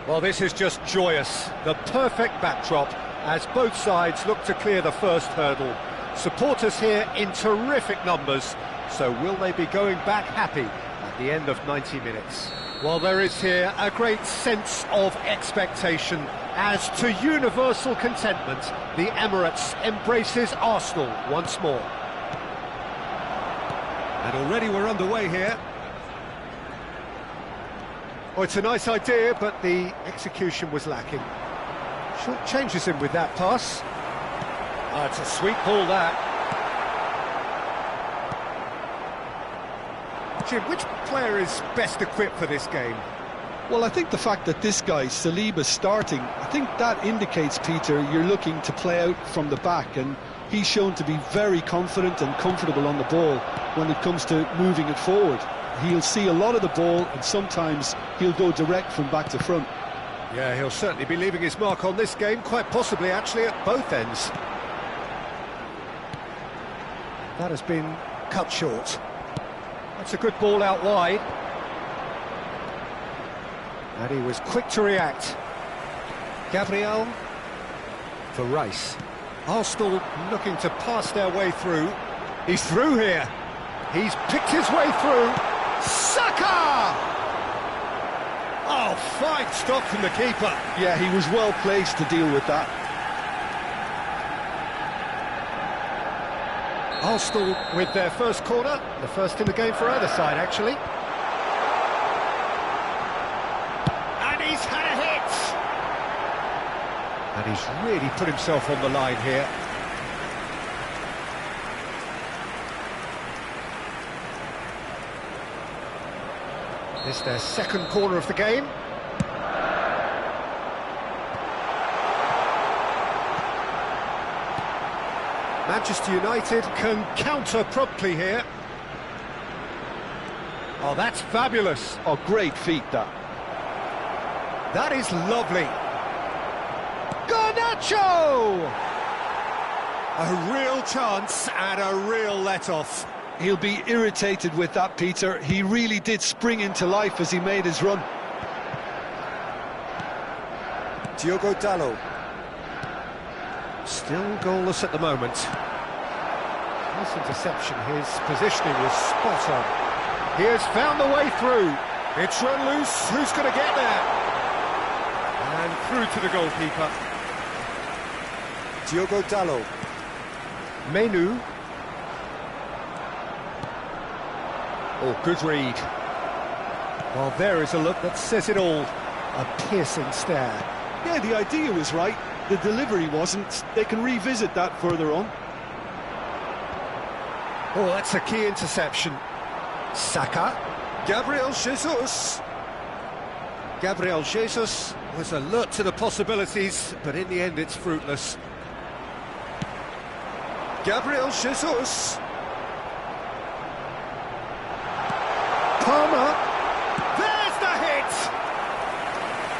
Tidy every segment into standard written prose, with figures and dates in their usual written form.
Well, this is just joyous. The perfect backdrop as both sides look to clear the first hurdle. Supporters here in terrific numbers, so will they be going back happy at the end of 90 minutes? Well, there is here a great sense of expectation as to universal contentment. The Emirates embraces Arsenal once more. And already we're underway here. Oh, it's a nice idea, but the execution was lacking. Short changes him with that pass. Oh, it's a sweet ball, that. Jim, which player is best equipped for this game? Well, I think the fact that this guy, Saliba's starting, I think that indicates, Peter, you're looking to play out from the back, and he's shown to be very confident and comfortable on the ball when it comes to moving it forward. He'll see a lot of the ball, and sometimes he'll go direct from back to front. Yeah, he'll certainly be leaving his mark on this game, quite possibly actually at both ends. That has been cut short. That's a good ball out wide. And he was quick to react. Gabriel for Rice. Arsenal looking to pass their way through. He's through here. He's picked his way through. Saka! Oh, fine stop from the keeper. Yeah, he was well placed to deal with that. Arsenal with their first corner, the first in the game for either side, actually. And he's had a hit! And he's really put himself on the line here. This is their second corner of the game. Manchester United can counter promptly here. Oh, that's fabulous. Oh, great feat, that. That is lovely. Garnacho! A real chance and a real let-off. He'll be irritated with that, Peter. He really did spring into life as he made his run. Diogo Dalot. Still goalless at the moment. Nice interception, his positioning was spot on. He has found the way through. It's run loose, who's going to get there? And through to the goalkeeper. Diogo Dalot. Menu. Oh, good read. Well, there is a look that says it all. A piercing stare. Yeah, the idea was right. The delivery wasn't. They can revisit that further on. Oh, that's a key interception. Saka. Gabriel Jesus. Gabriel Jesus was alert to the possibilities, but in the end it's fruitless. Gabriel Jesus. Palmer. There's the hit!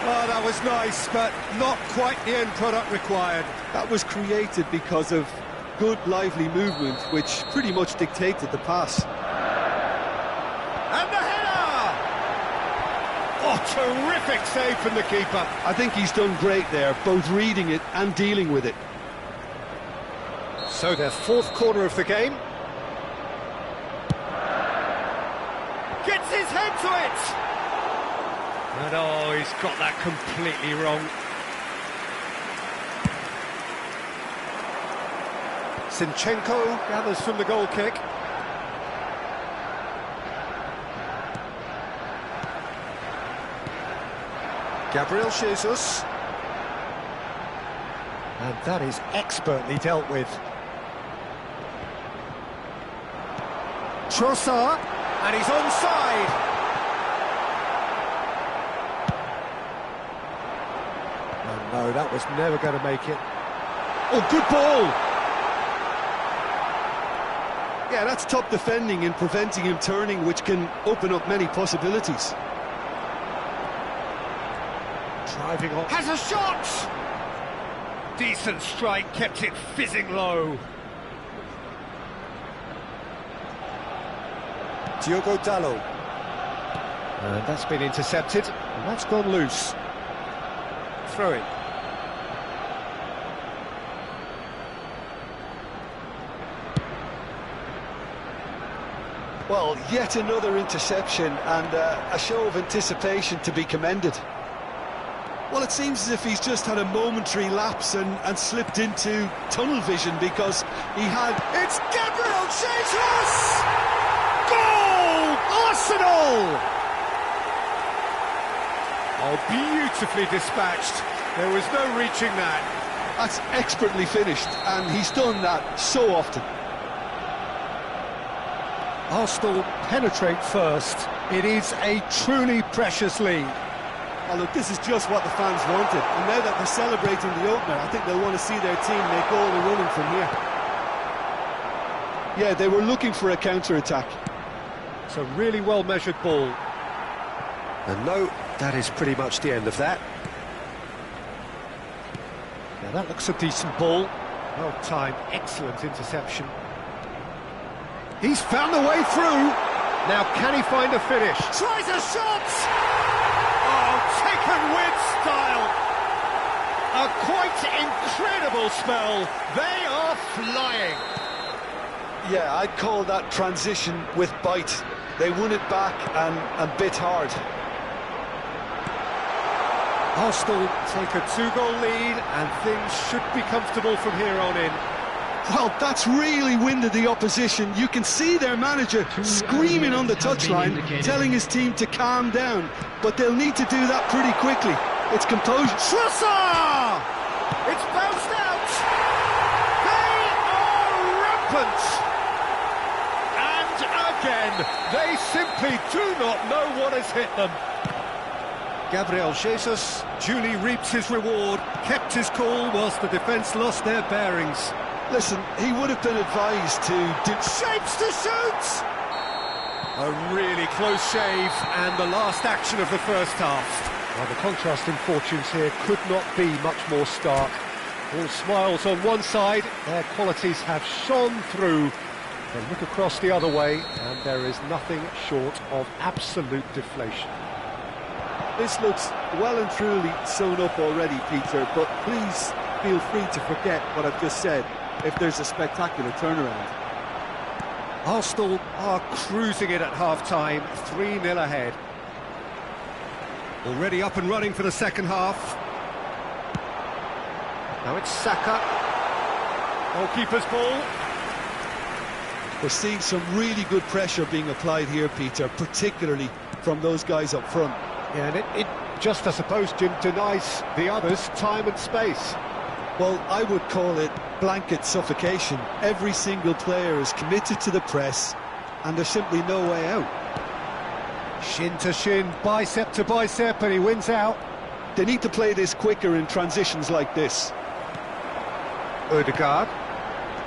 Oh, that was nice, but not quite the end product required. That was created because of good, lively movement, which pretty much dictated the pass. And the header! Oh, terrific save from the keeper. I think he's done great there, both reading it and dealing with it. So their fourth corner of the game. Gets his head to it! And oh, he's got that completely wrong. Zinchenko gathers from the goal kick. Gabriel Jesus. And that is expertly dealt with. Trossard, and he's onside. Oh no, that was never going to make it. Oh, good ball! Yeah, that's top defending and preventing him turning, which can open up many possibilities. Driving on. Has a shot! Decent strike, kept it fizzing low. Diogo Dalot. And that's been intercepted, and that's gone loose. throw-in. Well, yet another interception and a show of anticipation to be commended. Well, it seems as if he's just had a momentary lapse and slipped into tunnel vision because he had... It's Gabriel Jesus! Goal! Arsenal! Oh, beautifully dispatched. There was no reaching that. That's expertly finished, and he's done that so often. Arsenal penetrate first. It is a truly precious lead. Oh, look, this is just what the fans wanted. And now that they're celebrating the opener, I think they'll want to see their team make all the running from here. Yeah, they were looking for a counter-attack. It's a really well-measured ball. And no, that is pretty much the end of that. Now that looks a decent ball. Well timed, excellent interception. He's found the way through. Now can he find a finish? Tries a shot! Oh, taken with style. A quite incredible spell. They are flying. Yeah, I'd call that transition with bite. They won it back and bit hard. Arsenal take a 2-goal lead and things should be comfortable from here on in. Well, that's really winded the opposition. You can see their manager screaming on the touchline, telling his team to calm down. But they'll need to do that pretty quickly. It's composure. Trossard! It's bounced out! They are rampant! And again, they simply do not know what has hit them. Gabriel Jesus duly reaps his reward, kept his cool whilst the defence lost their bearings. Listen, he would have been advised to do... Shapes to shoot! A really close shave, and the last action of the first half. Well, the contrast in fortunes here could not be much more stark. All smiles on one side, their qualities have shone through. They look across the other way, and there is nothing short of absolute deflation. This looks well and truly sewn up already, Peter, but please feel free to forget what I've just said if there's a spectacular turnaround. Arsenal are cruising it at half-time, 3-0 ahead. Already up and running for the second half. Now it's Saka. Goalkeeper's ball. We're seeing some really good pressure being applied here, Peter, particularly from those guys up front. Yeah, and it just, I suppose, Jim, denies the others time and space. Well, I would call it blanket suffocation. Every single player is committed to the press, and there's simply no way out. Shin to shin, bicep to bicep, and he wins out. They need to play this quicker in transitions like this. Odegaard.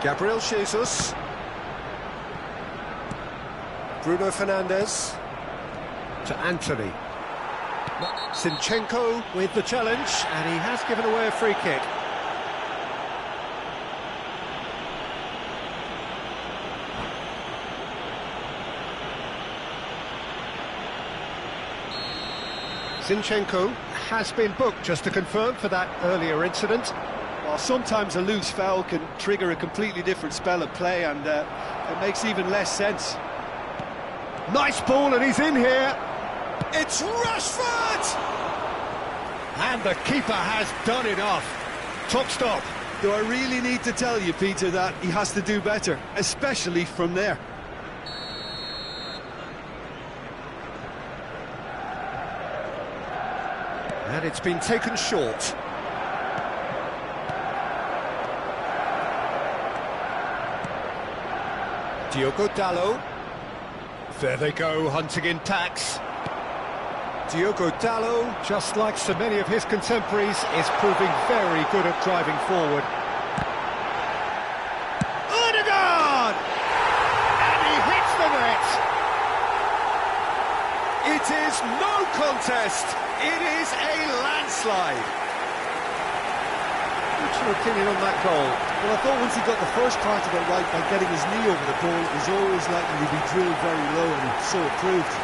Gabriel Jesus. Bruno Fernandes. To Anthony. Zinchenko with the challenge, and he has given away a free kick. Zinchenko has been booked, just to confirm, for that earlier incident. Well, sometimes a loose foul can trigger a completely different spell of play, and it makes even less sense. Nice ball, and he's in here. It's Rashford! And the keeper has done enough. Top stop. Do I really need to tell you, Peter, that he has to do better, especially from there? And it's been taken short. Diogo Dalot. There they go, hunting in tacks. Diogo Dalot, just like so many of his contemporaries, is proving very good at driving forward. Odegaard! And he hits the net! It is no contest, it is a landslide. What's your opinion on that goal? Well, I thought once he got the first part of it right by getting his knee over the ball, it was always likely to be drilled very low, and so it proved.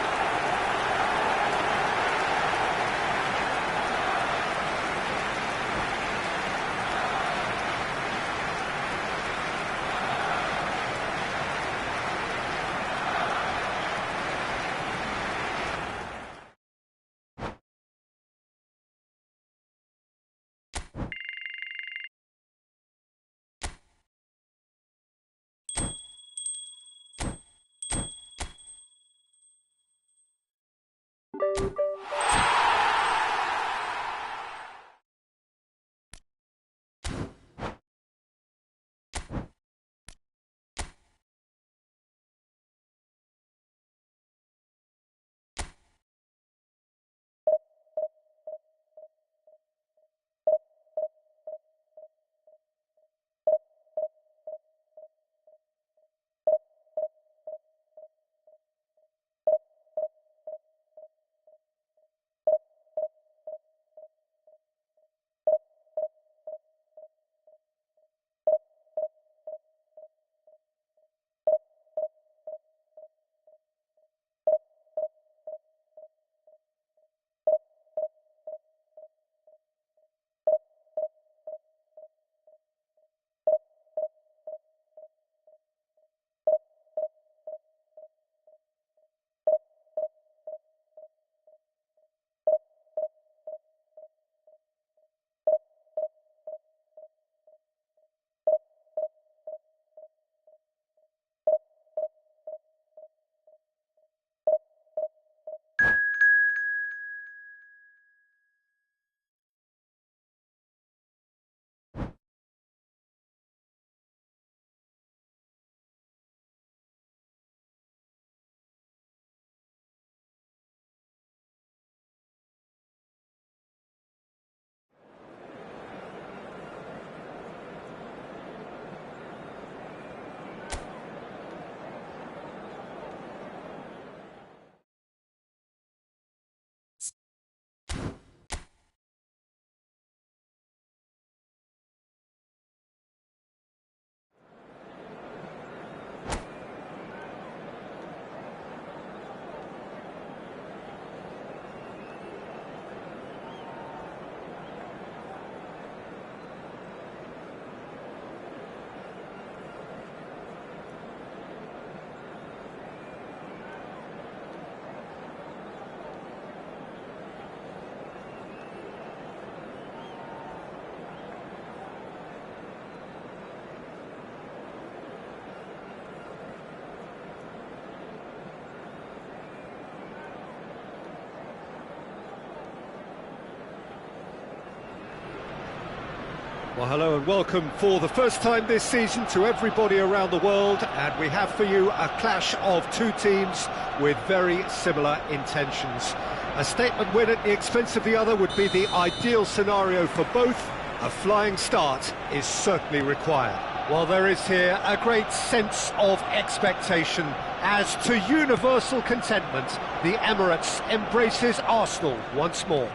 Well, hello and welcome for the first time this season to everybody around the world, and we have for you a clash of two teams with very similar intentions. A statement win at the expense of the other would be the ideal scenario for both. A flying start is certainly required. Well, there is here a great sense of expectation as, to universal contentment, the Emirates embraces Arsenal once more.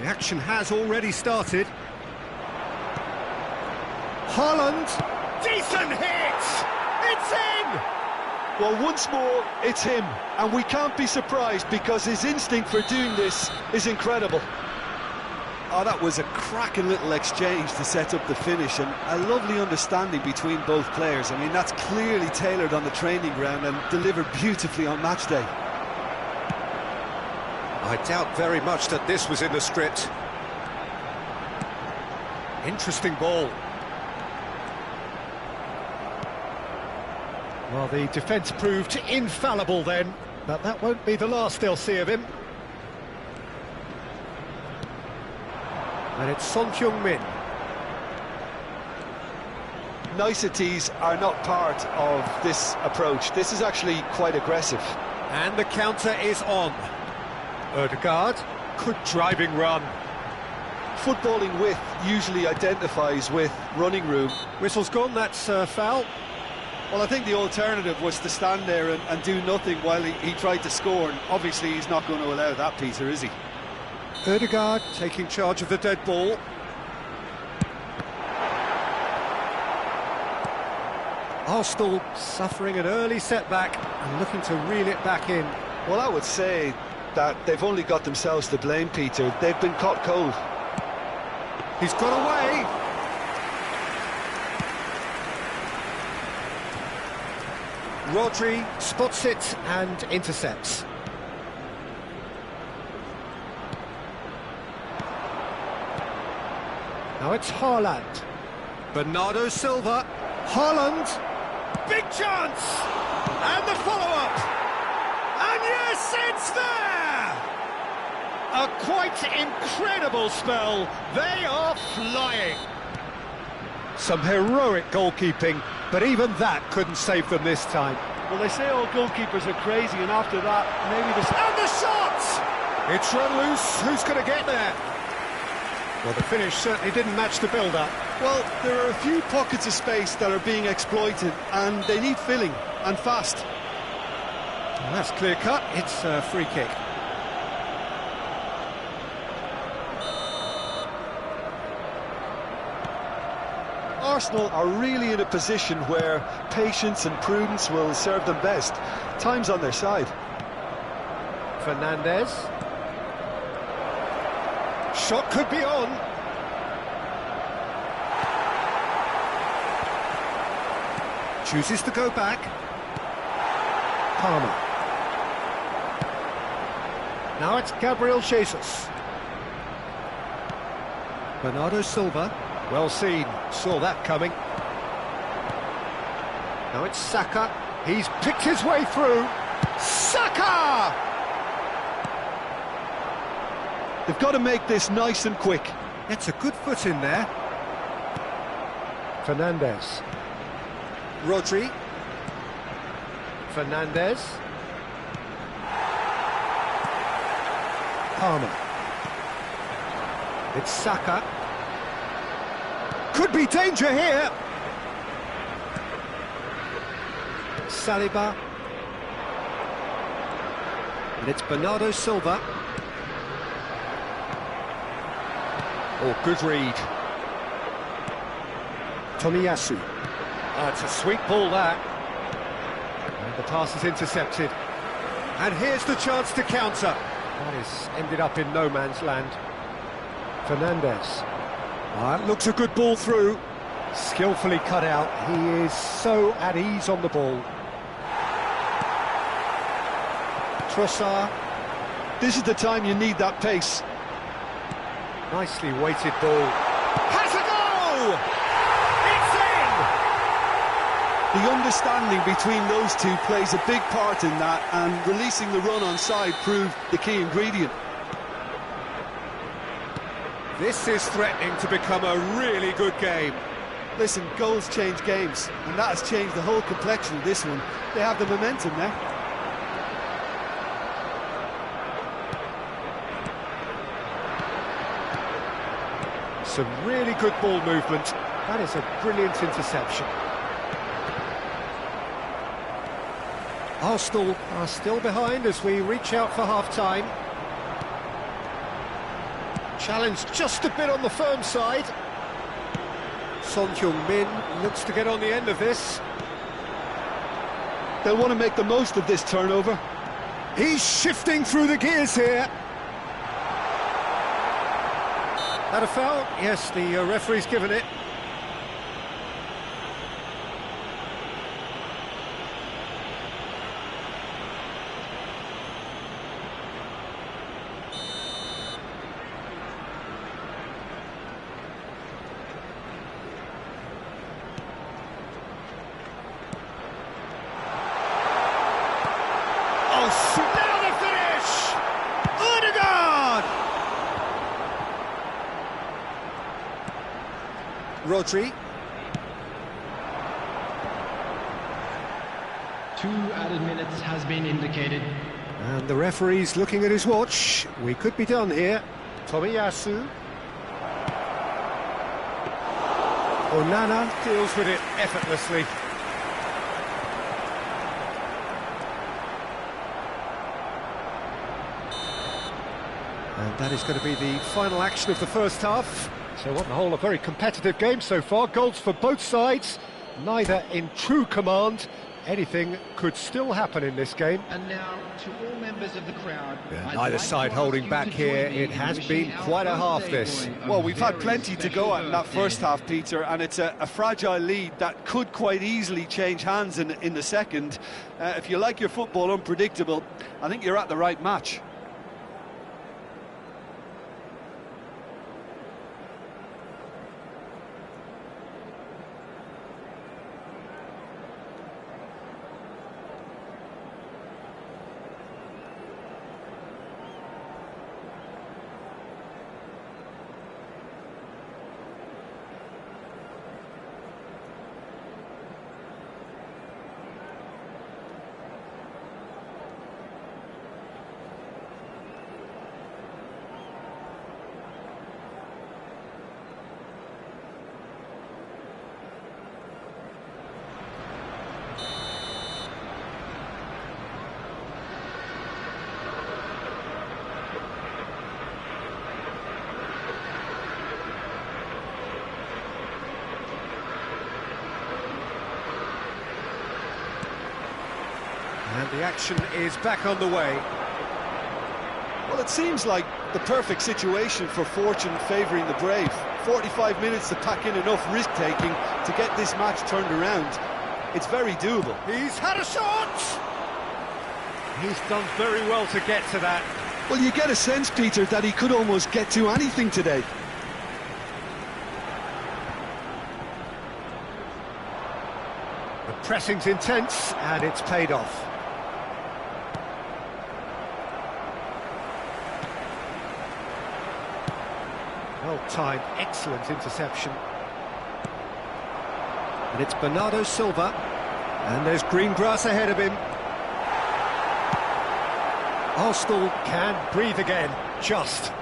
The action has already started. Haaland, decent hit! It's in! Well, once more, it's him, and we can't be surprised because his instinct for doing this is incredible. Oh, that was a cracking little exchange to set up the finish, and a lovely understanding between both players. I mean, that's clearly tailored on the training ground and delivered beautifully on match day. I doubt very much that this was in the script. Interesting ball. Well, the defence proved infallible then, but that won't be the last they'll see of him. And it's Son Heung-min. Niceties are not part of this approach. This is actually quite aggressive. And the counter is on. Ødegaard, good driving run. Footballing width usually identifies with running room. Whistle's gone, that's foul. Well, I think the alternative was to stand there and do nothing while he tried to score, and obviously he's not going to allow that, Peter, is he? Ødegaard taking charge of the dead ball. Arsenal suffering an early setback and looking to reel it back in. Well, I would say that they've only got themselves to blame, Peter. They've been caught cold. He's got away. Rodri spots it and intercepts. Now it's Haaland. Bernardo Silva. Haaland. Big chance! And the follow-up. And yes, it's there! A quite incredible spell. They are flying. Some heroic goalkeeping, but even that couldn't save them this time. Well, they say all goalkeepers are crazy, and after that, maybe the... And the shot! It's run loose. Who's going to get there? Well, the finish certainly didn't match the build-up. Well, there are a few pockets of space that are being exploited, and they need filling, and fast. Well, that's clear-cut. It's a free kick. Arsenal are really in a position where patience and prudence will serve them best. Time's on their side. Fernandes. Shot could be on. Chooses to go back. Palmer. Now it's Gabriel Jesus. Bernardo Silva. Well seen, saw that coming. Now it's Saka. He's picked his way through. Saka! They've got to make this nice and quick. It's a good foot in there. Fernandes. Rodri. Fernandes. Palmer. It's Saka. Could be danger here. Saliba. And it's Bernardo Silva. Oh, good read. Tomiyasu. It's a sweet ball, that. And the pass is intercepted. And here's the chance to counter. That is ended up in no man's land. Fernandes. It looks a good ball through. Skillfully cut out. He is so at ease on the ball. Trossard. This is the time you need that pace. Nicely weighted ball. Has a goal! It's in! The understanding between those two plays a big part in that, and releasing the run on side proved the key ingredient. This is threatening to become a really good game. Listen, goals change games, and that has changed the whole complexion of this one. They have the momentum now. Some really good ball movement. That is a brilliant interception. Arsenal are still behind as we reach out for half-time. Challenge just a bit on the firm side. Son Heung-min looks to get on the end of this. They'll want to make the most of this turnover. He's shifting through the gears here. That a foul? Yes, the referee's given it. Now the finish! Odegaard! Rodri. 2 added minutes has been indicated. And the referee's looking at his watch. We could be done here. Tomiyasu. Onana deals with it effortlessly. And that is going to be the final action of the first half. So on the whole, a very competitive game so far. Goals for both sides, neither in true command. Anything could still happen in this game. And now, to all members of the crowd... Neither side holding back here. It has been quite a half, this. Well, we've had plenty to go at in that first half, Peter, and it's a fragile lead that could quite easily change hands in the second. If you like your football unpredictable, I think you're at the right match. And the action is back on the way. Well, it seems like the perfect situation for fortune favouring the brave. 45 minutes to pack in enough risk-taking to get this match turned around. It's very doable. He's had a shot! He's done very well to get to that. Well, you get a sense, Peter, that he could almost get to anything today. The pressing's intense, and it's paid off. Well-timed, excellent interception. And it's Bernardo Silva. And there's green grass ahead of him. Arsenal can breathe again, just.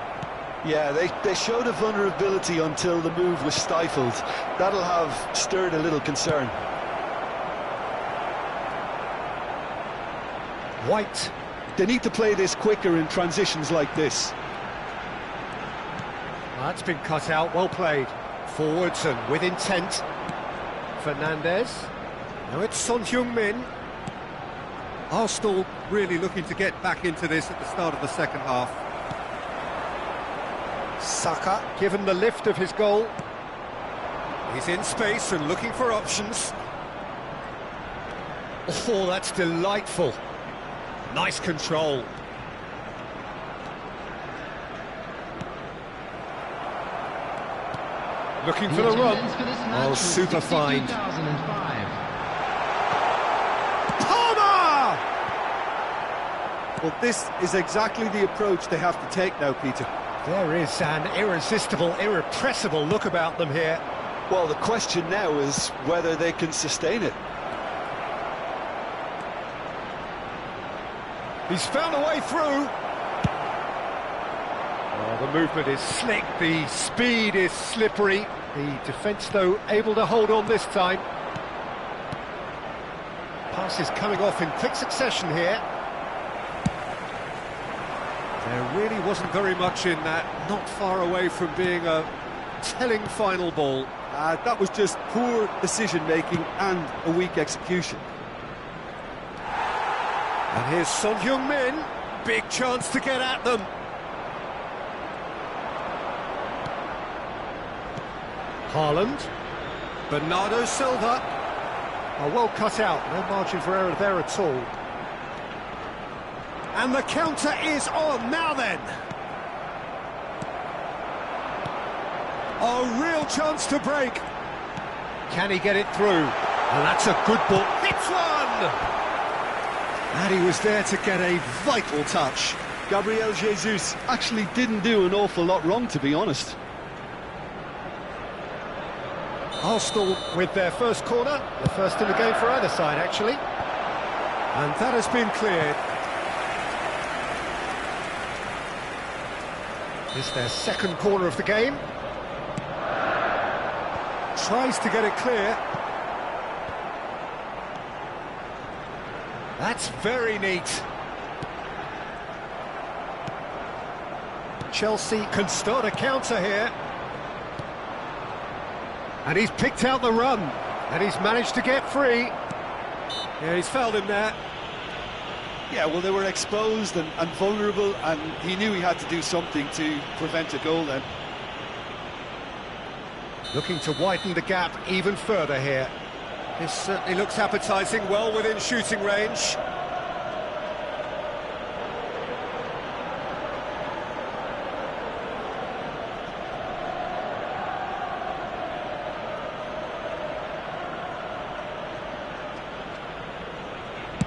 Yeah, they showed a vulnerability until the move was stifled. That'll have stirred a little concern. White. They need to play this quicker in transitions like this. That's been cut out, well played. Forwards and with intent. Fernandez. Now it's Son Heung-min. Arsenal really looking to get back into this at the start of the second half. Saka, given the lift of his goal. He's in space and looking for options. Oh, that's delightful. Nice control. Looking for the run. Oh, super find. Well, this is exactly the approach they have to take now, Peter. There is an irresistible, irrepressible look about them here. Well, the question now is whether they can sustain it. He's found a way through. Oh, the movement is slick, the speed is slippery. The defence, though, able to hold on this time. Passes coming off in quick succession here. There really wasn't very much in that, not far away from being a telling final ball. That was just poor decision-making and a weak execution. And here's Son Heung-min, big chance to get at them. Haaland, Bernardo Silva. Oh, well cut out, no margin for error there at all. And the counter is on, now then. A real chance to break. Can he get it through? And that's a good ball. Hits one! And he was there to get a vital touch. Gabriel Jesus Actually didn't do an awful lot wrong, to be honest. Arsenal with their first corner, the first in the game for either side, actually. And that has been cleared. It's their second corner of the game. Tries to get it clear. That's very neat. Chelsea can start a counter here. And he's picked out the run. And he's managed to get free. Yeah, he's fouled him there. Yeah, well, they were exposed and vulnerable, and he knew he had to do something to prevent a goal then. Looking to widen the gap even further here. This certainly looks appetising, well within shooting range.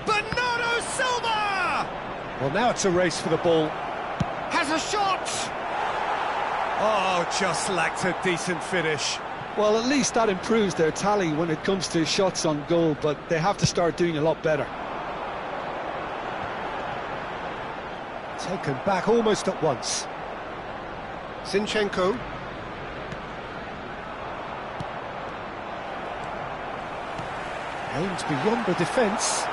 Bernardo Silva! Well, now it's a race for the ball. Has a shot! Oh, just lacked a decent finish. Well, at least that improves their tally when it comes to shots on goal, but they have to start doing a lot better. Taken back almost at once. Zinchenko. Aims beyond the defence.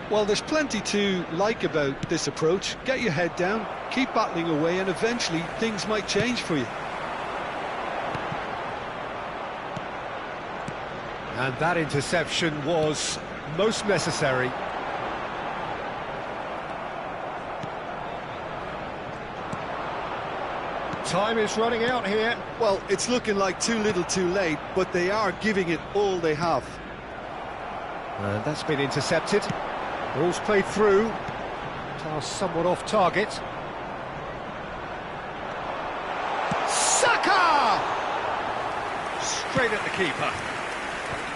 Well, there's plenty to like about this approach. Get your head down, keep battling away, and eventually things might change for you. And that interception was most necessary. Time is running out here. Well, it's looking like too little too late, but they are giving it all they have. And that's been intercepted. Ball's played through. Pass somewhat off target. Saka! Straight at the keeper.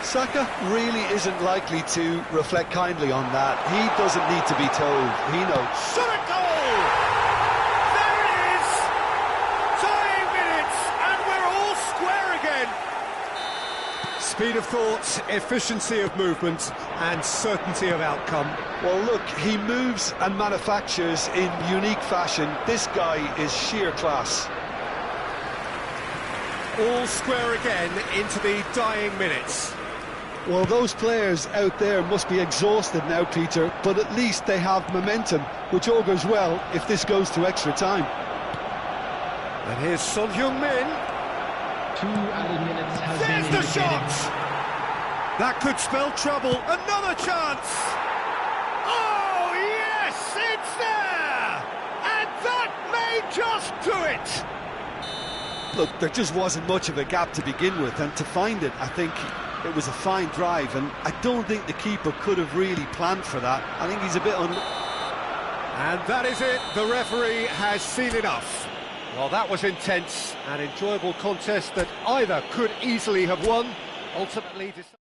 Saka really isn't likely to reflect kindly on that. He doesn't need to be told. He knows. Shot at goal! There it is! Tying minutes, and we're all square again. Speed of thought, efficiency of movement, and certainty of outcome. Well, look, he moves and manufactures in unique fashion. This guy is sheer class. All square again into the dying minutes. Well, those players out there must be exhausted now, Peter, but at least they have momentum, which augurs well if this goes to extra time. And here's Son Heung-min. 2 added minutes has been There's the indicated. shot! That could spell trouble. Another chance! Oh, yes, it's there! And that may just do it! Look, there just wasn't much of a gap to begin with, and to find it, I think it was a fine drive, and I don't think the keeper could have really planned for that. I think he's a bit And that is it. The referee has seen enough. Well, that was intense, an enjoyable contest that either could easily have won, ultimately decided.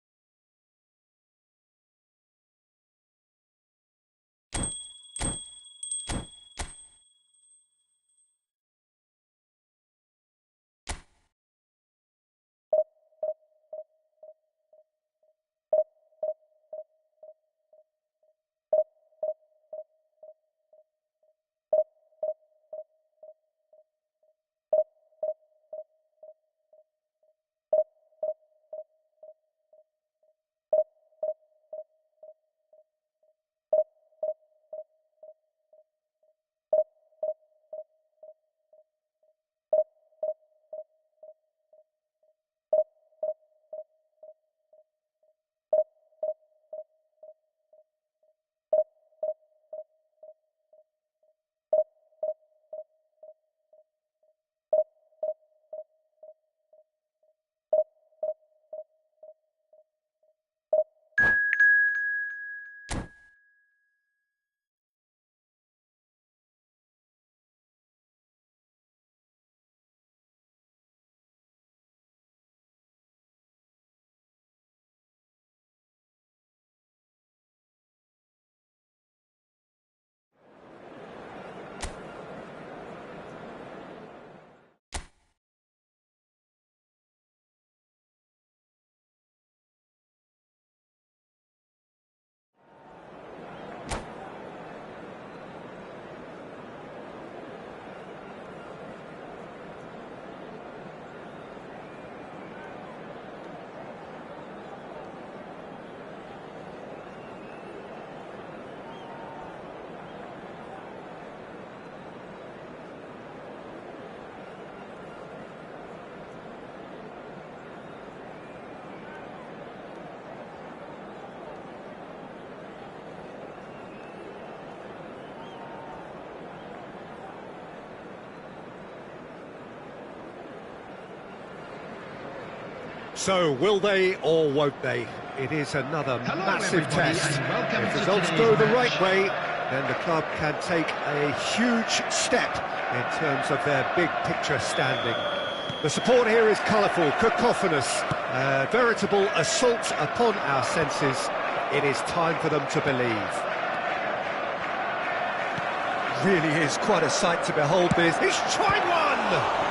So, will they or won't they? It is another massive test. If results go the right way, then the club can take a huge step in terms of their big picture standing. The support here is colourful, cacophonous, a veritable assault upon our senses. It is time for them to believe. Really is quite a sight to behold this. He's tried one!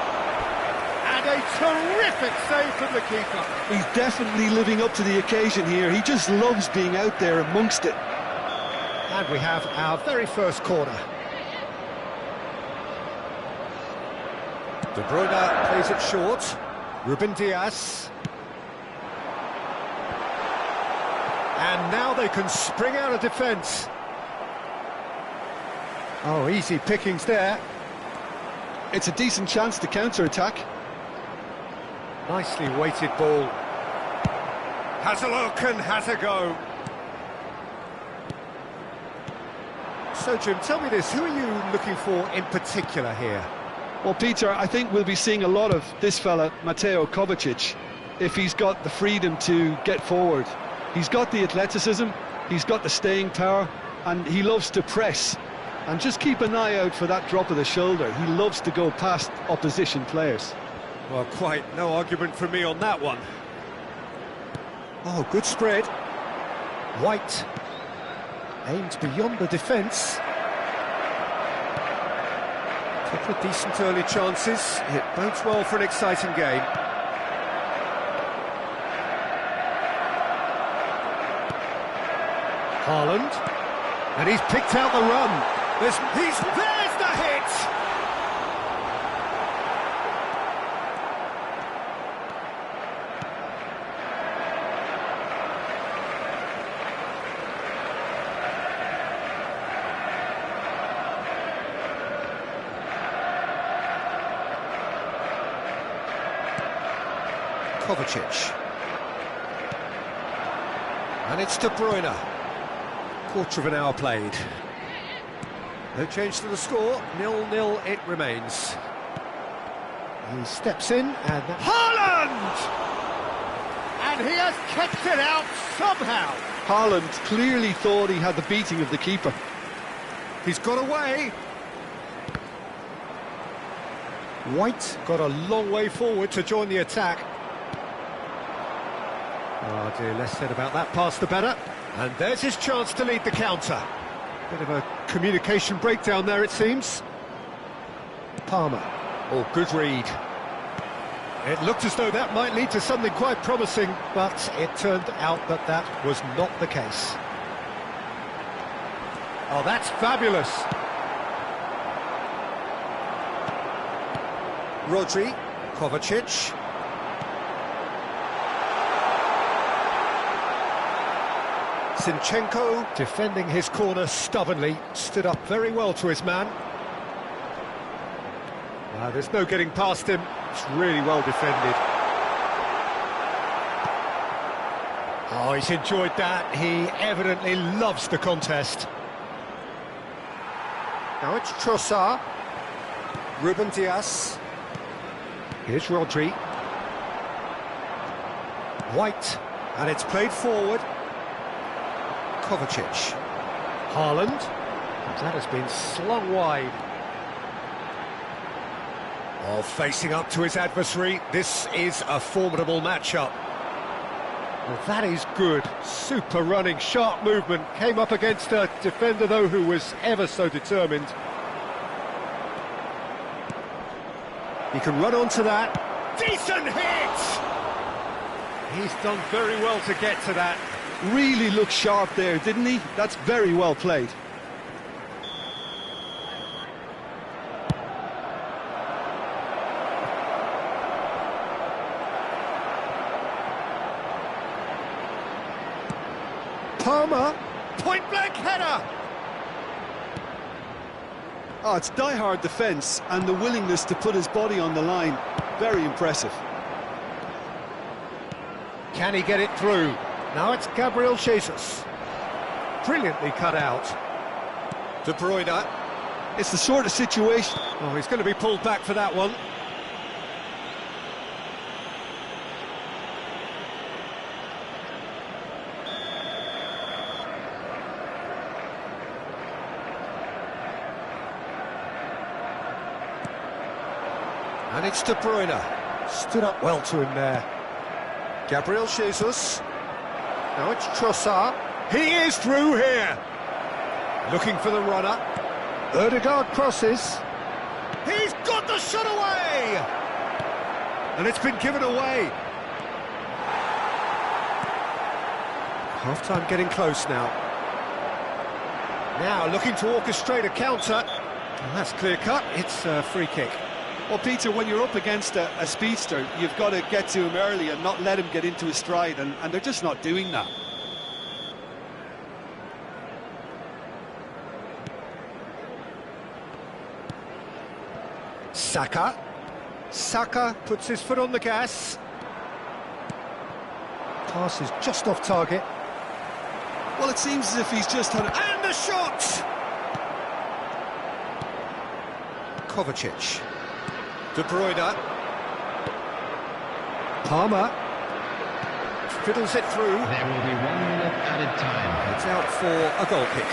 And a terrific save from the keeper. He's definitely living up to the occasion here. He just loves being out there amongst it. And we have our very first corner. De Bruyne plays it short. Ruben Dias. And now they can spring out of defence. Oh, easy pickings there. It's a decent chance to counter-attack. Nicely weighted ball. Has a look and has a go. So, Jim, tell me this, who are you looking for in particular here? Well, Peter, I think we'll be seeing a lot of this fella, Mateo Kovacic, if he's got the freedom to get forward. He's got the athleticism, he's got the staying power, and he loves to press. And just keep an eye out for that drop of the shoulder. He loves to go past opposition players. Well, quite no argument from me on that one. Oh, good spread. White aimed beyond the defence. Couple of decent early chances. It bodes well for an exciting game. Haaland, and he's picked out the run. There's the hit! Kovacic. And it's De Bruyne. Quarter of an hour played. No change to the score, 0-0 it remains. He steps in and... Haaland! And he has kept it out somehow. Haaland clearly thought he had the beating of the keeper. He's got away. White got a long way forward to join the attack. Oh dear, less said about that pass the better. And there's his chance to lead the counter. Bit of a communication breakdown there, it seems. Palmer. Oh, good read. It looked as though that might lead to something quite promising, but it turned out that that was not the case. Oh, that's fabulous. Rodri, Kovacic. Zinchenko, defending his corner stubbornly, stood up very well to his man. There's no getting past him, it's really well defended. Oh, he's enjoyed that, he evidently loves the contest. Now it's Trossard, Ruben Dias, here's Rodri. White, and it's played forward. Kovacic. Haaland. That has been slung wide. Oh, facing up to his adversary. This is a formidable matchup. Well, that is good. Super running, sharp movement. Came up against a defender, though, who was ever so determined. He can run onto that. Decent hit! He's done very well to get to that. Really looked sharp there, didn't he? That's very well played. Palmer, point-blank header! Oh, it's die-hard defence and the willingness to put his body on the line. Very impressive. Can he get it through? Now it's Gabriel Jesus. Brilliantly cut out. De Bruyne. It's the sort of situation... Oh, he's going to be pulled back for that one. And it's De Bruyne. Stood up well to him there. Gabriel Jesus. Now it's Trossard. He is through here. Looking for the runner. Ødegaard crosses. He's got the shot away! And it's been given away. Half-time getting close now. Now looking to orchestrate a counter. And that's clear-cut. It's a free kick. Well, Peter, when you're up against a speedster, you've got to get to him early and not let him get into his stride, and they're just not doing that. Saka. Saka puts his foot on the gas. Pass is just off target. Well, it seems as if he's just had... And the shot! Kovacic. De Bruyne. Palmer. Fiddles it through. There will be 1 minute added time. It's out for a goal kick.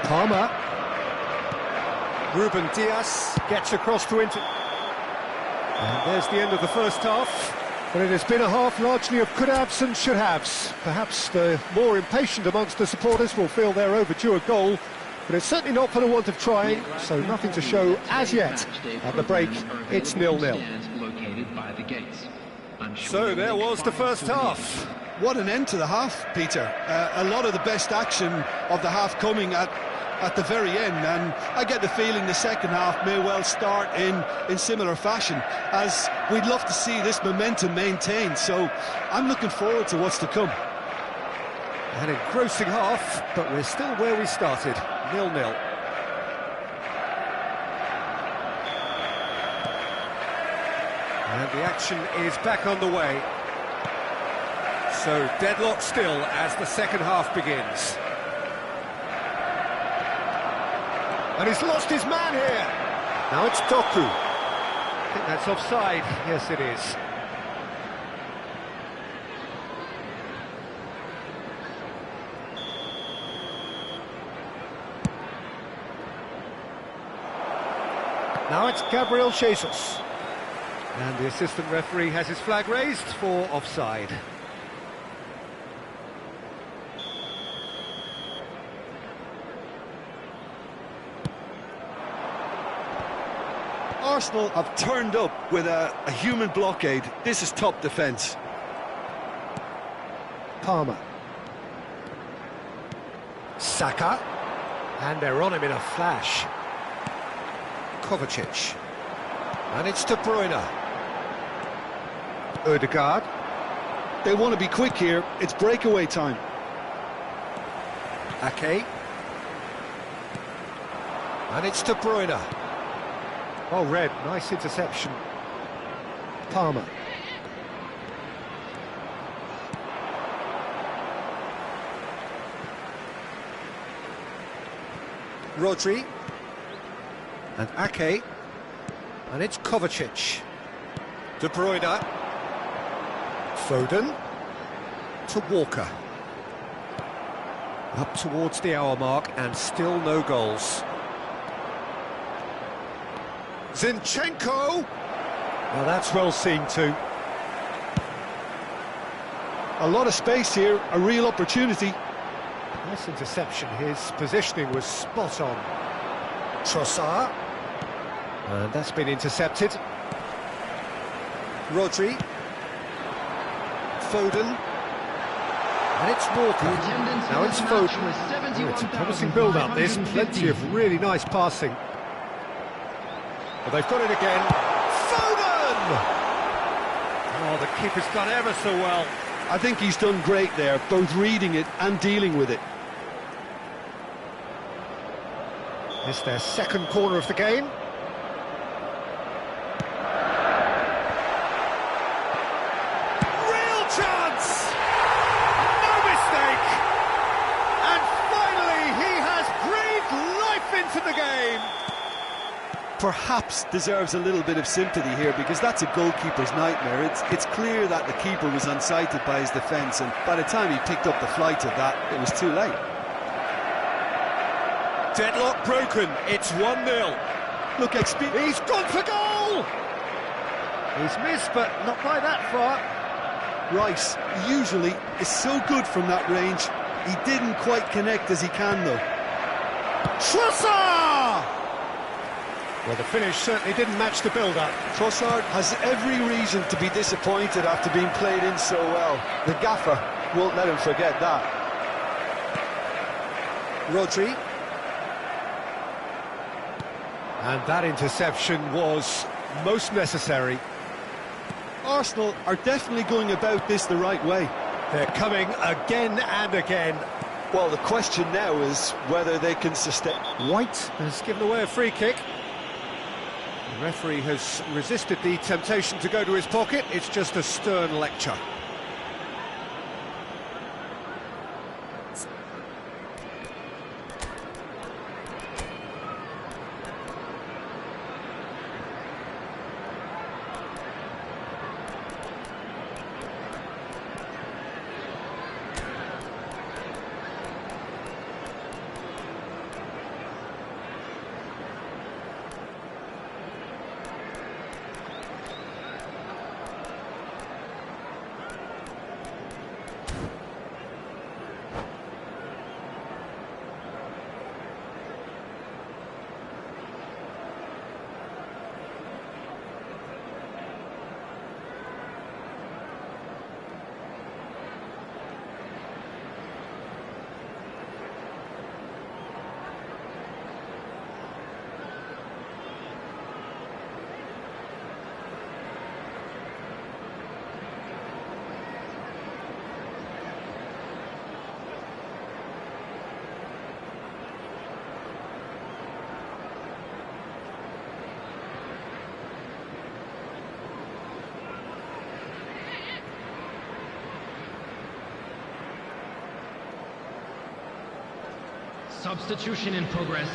Palmer. Ruben Dias gets across to Inter. And there's the end of the first half. But it has been a half largely of could-haves and should-haves. Perhaps the more impatient amongst the supporters will feel they're overdue a goal, but it's certainly not for the want of trying, so nothing to show as yet. At the break, it's 0-0. So there was the first half. What an end to the half, Peter. A lot of the best action of the half coming at the very end, and I get the feeling the second half may well start in similar fashion, as we'd love to see this momentum maintained, so I'm looking forward to what's to come. An engrossing half, but we're still where we started, 0-0. And the action is back on the way. So deadlock still as the second half begins. And he's lost his man here. Now it's Doku. I think that's offside. Yes, it is. Now it's Gabriel Jesus. And the assistant referee has his flag raised for offside. Arsenal have turned up with a human blockade. This is top defence. Palmer. Saka. And they're on him in a flash. Kovacic. And it's De Bruyne. Ødegaard. They want to be quick here. It's breakaway time. Ake. And it's De Bruyne. Oh, Red, nice interception. Palmer. Rodri. And Ake. And it's Kovacic. De Bruyne. Foden. To Walker. Up towards the hour mark and still no goals. Zinchenko! Well, that's well seen too. A lot of space here, a real opportunity. Nice interception, his positioning was spot on. Trossard. And that's been intercepted. Rodri. Foden. And it's Walker. Now it's Foden. Oh, it's a promising build-up, this. Plenty of really nice passing. Well, they've got it again. Foden! Oh, the keeper's done ever so well. I think he's done great there, both reading it and dealing with it. It's their second corner of the game. Real chance! No mistake! And finally, he has breathed life into the game. perhaps deserves a little bit of sympathy here, because that's a goalkeeper's nightmare. It's clear that the keeper was unsighted by his defence, and by the time he picked up the flight of that, it was too late. Deadlock broken, it's 1-0. Look, He's gone for goal! He's missed, but not by that far. Rice usually is so good from that range. He didn't quite connect as he can, though. Trossard! Well, the finish certainly didn't match the build-up. Trossard has every reason to be disappointed after being played in so well. The gaffer won't let him forget that. Rodri. And that interception was most necessary. Arsenal are definitely going about this the right way. They're coming again and again. Well, the question now is whether they can sustain. White has given away a free kick. The referee has resisted the temptation to go to his pocket. It's just a stern lecture. Substitution in progress.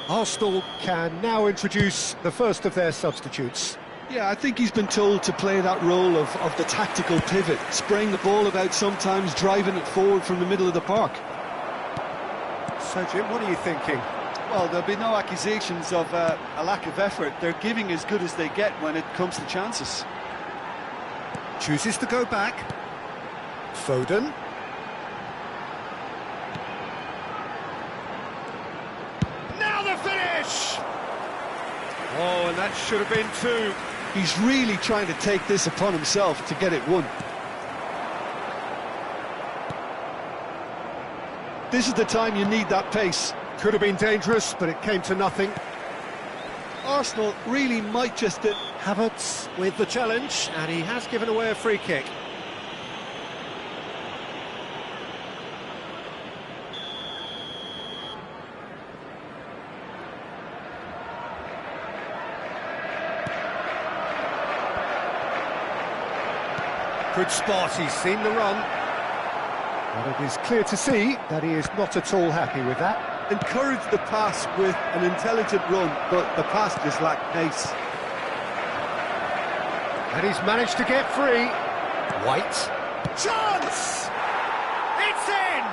Arsenal can now introduce the first of their substitutes. Yeah, I think he's been told to play that role of the tactical pivot, spraying the ball about sometimes, driving it forward from the middle of the park. So, Jim, what are you thinking? Well, there'll be no accusations of a lack of effort. They're giving as good as they get when it comes to chances. Chooses to go back. Foden. Now the finish! Oh, and that should have been two. He's really trying to take this upon himself to get it won. This is the time you need that pace. Could have been dangerous, but it came to nothing. Arsenal really might just... Havertz with the challenge, and he has given away a free kick. Good spot, he's seen the run. But it is clear to see that he is not at all happy with that. Encourage the pass with an intelligent run, but the pass just lacked pace. And he's managed to get free. White. Chance! It's in!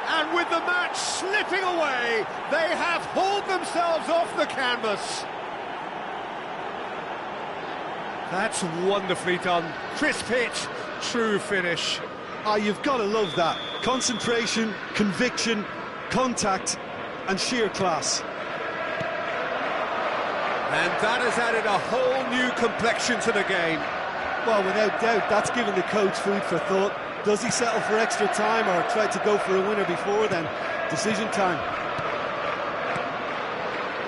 And with the match slipping away, they have hauled themselves off the canvas. That's wonderfully done. Crisp hit, true finish. Ah, you've got to love that. Concentration, conviction, contact, and sheer class. And that has added a whole new complexion to the game. Well, without doubt, that's given the coach food for thought. Does he settle for extra time or try to go for a winner before then? Decision time.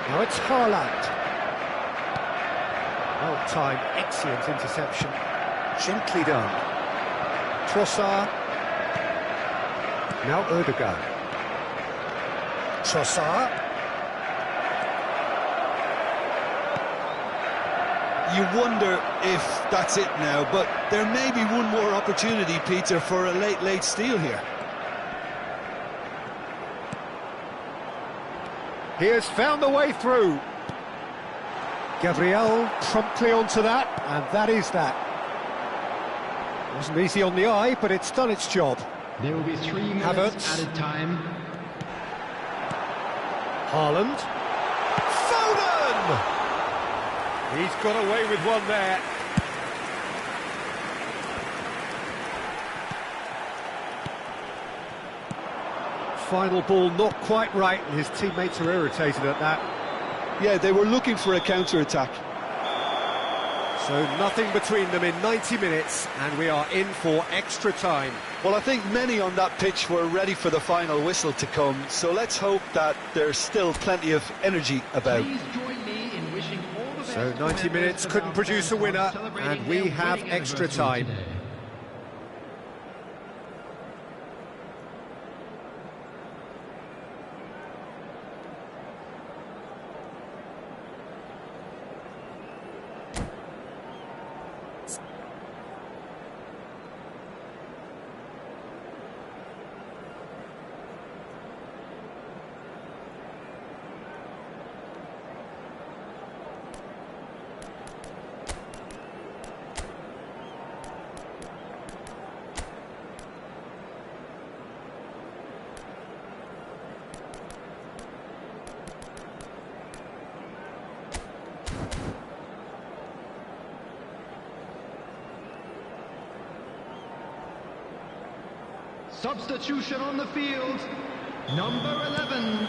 Now it's Haaland. Well-timed, excellent interception. Gently done. Trossard. Now Odegaard. Trossard. You wonder if that's it now, but there may be one more opportunity, Peter, for a late steal here. He has found the way through. Gabriel promptly onto that, and that is that. Wasn't easy on the eye, but it's done its job. There will be 3 minutes Havertz. added time. Haaland. Foden! He's got away with one there. Final ball not quite right, and his teammates are irritated at that. Yeah, they were looking for a counter-attack. So nothing between them in 90 minutes, and we are in for extra time. Well, I think many on that pitch were ready for the final whistle to come, so let's hope that there's still plenty of energy about. Please join me in wishing all the best. So 90 minutes couldn't produce a winner, and we have extra time. Substitution on the field. Number 11.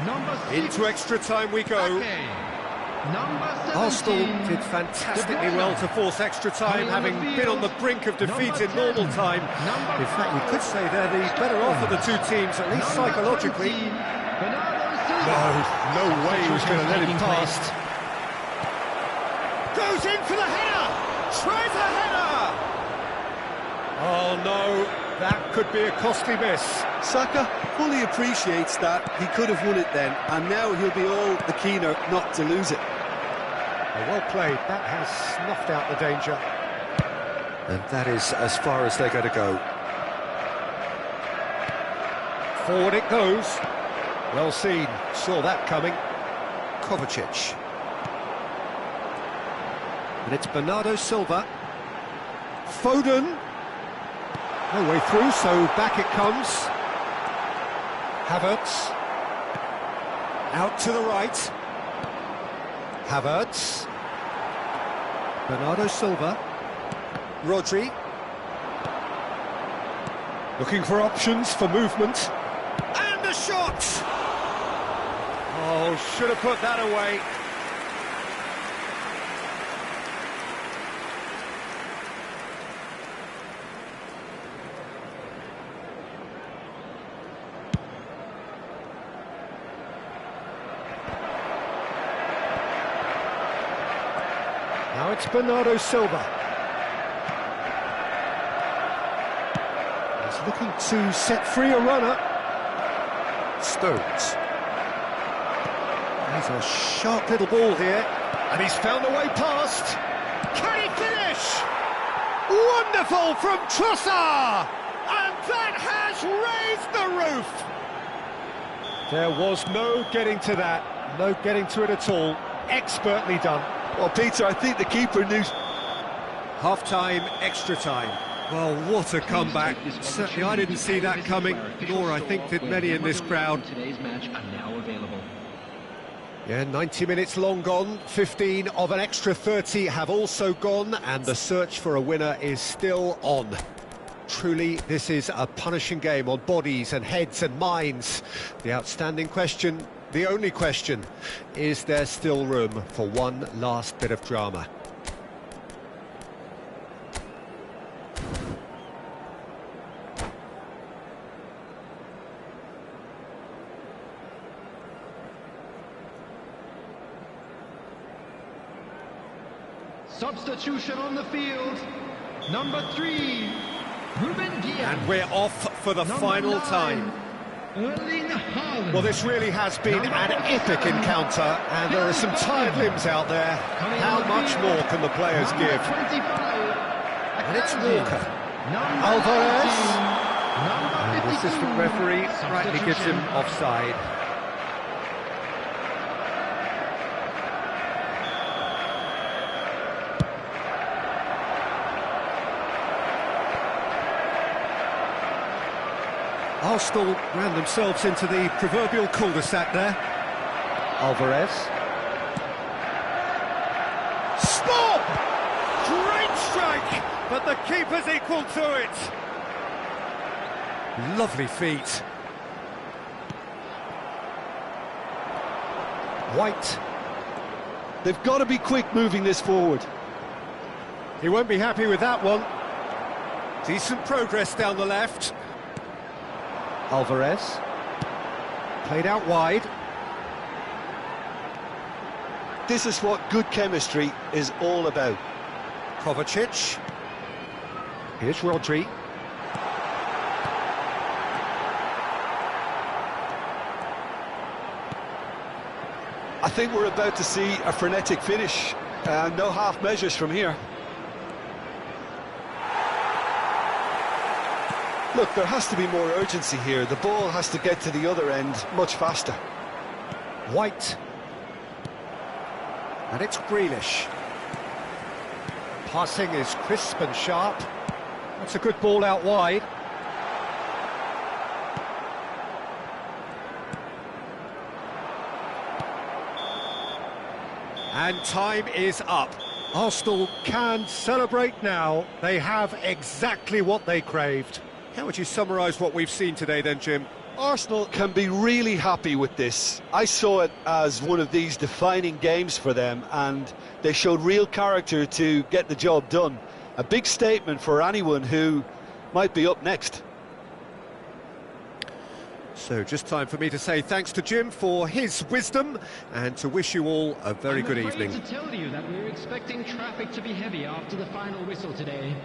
Number 6. Into extra time we go. Number 17. Arsenal did fantastically well to force extra time, having been on the brink of defeat in normal time. In fact, you could say they're the better off of the two teams, at least psychologically. No way he was going to let him past. Goes in for the header! Tries a header! Oh no, that could be a costly miss. Saka fully appreciates that he could have won it then, and now he'll be all the keener not to lose it. Well played, that has snuffed out the danger. And that is as far as they're going to go. Forward it goes. Well seen, saw that coming. Kovacic. And it's Bernardo Silva. Foden. No way through, so back it comes. Havertz. Out to the right. Havertz. Bernardo Silva. Rodri. Looking for options for movement. And a shot! Oh, should have put that away. Now it's Bernardo Silva. He's looking to set free a runner. Stones. There's a sharp little ball here, and he's found a way past. Can he finish? Wonderful from Trossard! And that has raised the roof! There was no getting to that, no getting to it at all. Expertly done. Well, Peter, I think the keeper knew. Half-time, extra time. Well, what a comeback. Certainly I didn't see that coming, nor I think did many in this crowd. Today's match are now available. Yeah, 90 minutes long gone, 15 of an extra 30 have also gone, and the search for a winner is still on. Truly, this is a punishing game on bodies and heads and minds. The outstanding question, the only question, is there still room for one last bit of drama? Substitution on the field. Number 3, Ruben Diaz. And we're off for the final 9, time. Erling Haaland. Well, this really has been an epic encounter, and there are some tired limbs out there. How much more can the players give? 25, And it's Walker. Alvarez. And the assistant referee rightly gives him offside. Arsenal ran themselves into the proverbial cul-de-sac there. Alvarez. Stop! Great strike, but the keeper's equal to it. Lovely feet. White. They've got to be quick moving this forward. He won't be happy with that one. Decent progress down the left. Alvarez. Played out wide. This is what good chemistry is all about. Kovacic. Here's Rodri. I think we're about to see a frenetic finish. No half measures from here. Look, there has to be more urgency here. The ball has to get to the other end much faster. White. And it's Grealish. Passing is crisp and sharp. That's a good ball out wide. And time is up. Arsenal can celebrate now. They have exactly what they craved. How would you summarise what we've seen today then, Jim? Arsenal can be really happy with this. I saw it as one of these defining games for them, and they showed real character to get the job done. A big statement for anyone who might be up next. So just time for me to say thanks to Jim for his wisdom and to wish you all a very good evening. I'm afraid to tell you that we're expecting traffic to be heavy after the final whistle today.